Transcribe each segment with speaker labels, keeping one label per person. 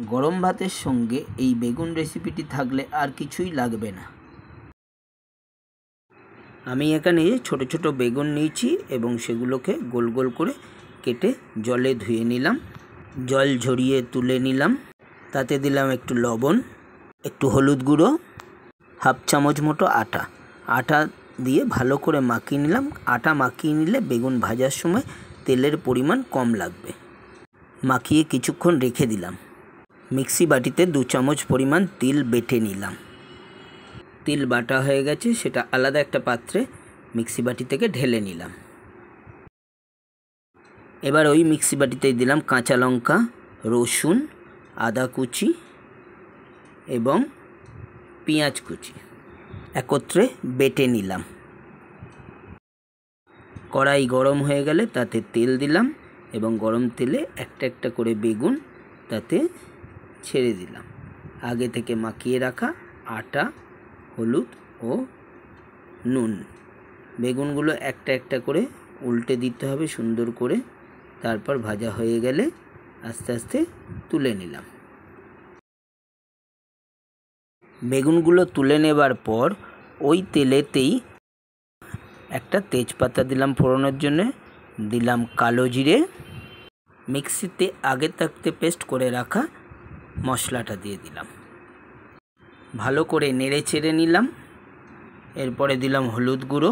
Speaker 1: গরম ভাতের সঙ্গে এই বেগুন রেসিপিটি থাকলে আর কিছুই লাগবে না। আমি এখানে ছোট ছোট বেগুন নিয়েছি এবং সেগুলোকে গোল গোল করে কেটে জলে ধুয়ে নিলাম। জল ঝরিয়ে তুলে নিলাম। তাতে দিলাম একটু লবণ, একটু হলুদ গুঁড়ো, হাফ চামচ মতো আটা দিয়ে ভালো করে মাখিয়ে নিলাম। আটা মাখিয়ে নিলে বেগুন ভাজার সময় তেলের পরিমাণ কম লাগবে। মাখিয়ে কিছুক্ষণ রেখে দিলাম। মিক্সি বাটিতে 2 চামচ পরিমাণ তিল বেটে নিলাম। তিল বাটা হয়ে গেছে, সেটা আলাদা একটা পাত্রে মিক্সি বাটি থেকে ঢেলে নিলাম। এবার ওই মিক্সি বাটিতেই দিলাম কাঁচা লঙ্কা, রসুন, আদা কুচি এবং পেঁয়াজ কুচি একত্রে বেটে নিলাম। কড়াই গরম হয়ে গেলে তাতে তেল দিলাম এবং গরম তেলে একটা একটা করে বেগুন তাতে ছেড়ে দিলাম। আগে থেকে মাখিয়ে রাখা আটা, হলুদ ও নুন। বেগুনগুলো একটা একটা করে উল্টে দিতে হবে সুন্দর করে। তারপর ভাজা হয়ে গেলে আস্তে আস্তে তুলে নিলাম। বেগুনগুলো তুলে নেবার পর ওই তেলেতেই একটা তেজপাতা দিলাম ফোড়নের জন্যে, দিলাম কালো জিরে, মিক্সিতে আগে থাকতে পেস্ট করে রাখা মশলাটা দিয়ে দিলাম। ভালো করে নেড়ে চেড়ে নিলাম। এরপরে দিলাম হলুদ গুঁড়ো,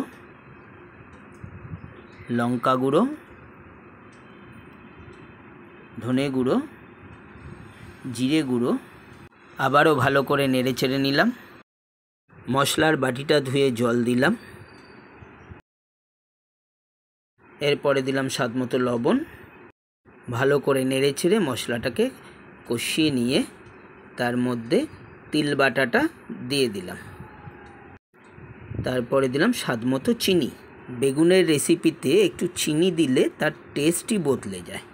Speaker 1: লঙ্কা গুঁড়ো, ধনে গুঁড়ো, জিরে গুঁড়ো। আবারও ভালো করে নেড়ে চেড়ে নিলাম। মশলার বাটিটা ধুয়ে জল দিলাম। এরপরে দিলাম স্বাদ মতো লবণ। ভালো করে নেড়ে চেড়ে মশলাটাকে কষিয়ে নিয়ে তার মধ্যে তিল বাটাটা দিয়ে দিলাম। তারপরে দিলাম স্বাদ মতো চিনি। বেগুনের রেসিপিতে একটু চিনি দিলে তার টেস্টই বদলে যায়।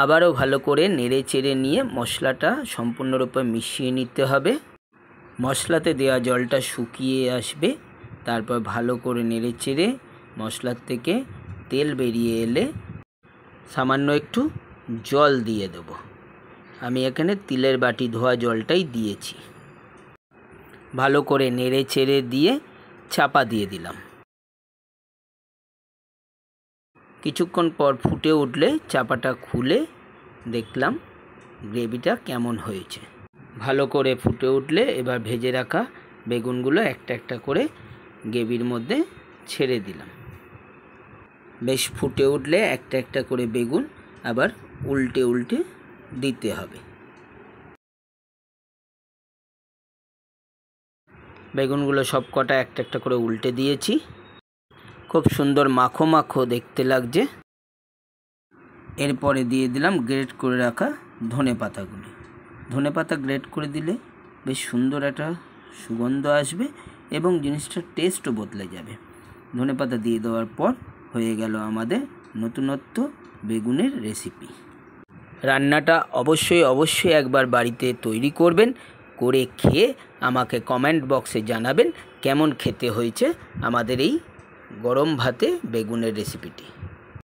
Speaker 1: আবারও ভালো করে নেড়ে চেড়ে নিয়ে মশলাটা সম্পূর্ণরূপে মিশিয়ে নিতে হবে। মশলাতে দেওয়া জলটা শুকিয়ে আসবে। তারপর ভালো করে নেড়ে চেড়ে মশলার থেকে তেল বেরিয়ে এলে সামান্য একটু জল দিয়ে দেব। আমি এখানে তিলের বাটি ধোয়া জলটাই দিয়েছি। ভালো করে নেড়ে চেড়ে দিয়ে চাপা দিয়ে দিলাম। কিছুক্ষণ পর ফুটে উঠলে চাপাটা খুলে দেখলাম গ্রেভিটা কেমন হয়েছে। ভালো করে ফুটে উঠলে এবার ভেজে রাখা বেগুনগুলো একটা একটা করে গ্রেভির মধ্যে ছেড়ে দিলাম। বেশ ফুটে উঠলে একটা একটা করে বেগুন আবার উল্টে উল্টে দিতে হবে। বেগুনগুলো সব কটা একটা একটা করে উল্টে দিয়েছি। খুব সুন্দর মাখো মাখো দেখতে লাগছে। এরপরে দিয়ে দিলাম গ্রেট করে রাখা ধনে পাতাগুলি। ধনে পাতা গ্রেট করে দিলে বেশ সুন্দর একটা সুগন্ধ আসবে এবং জিনিসটার টেস্টও বদলে যাবে। ধনে পাতা দিয়ে দেওয়ার পর হয়ে গেল আমাদের নতুনত্ব বেগুনের রেসিপি। রান্নাটা অবশ্যই একবার বাড়িতে তৈরি করবেন। করে খেয়ে আমাকে কমেন্ট বক্সে জানাবেন কেমন খেতে হয়েছে আমাদের এই গরম ভাতে বেগুনের রেসিপিটি।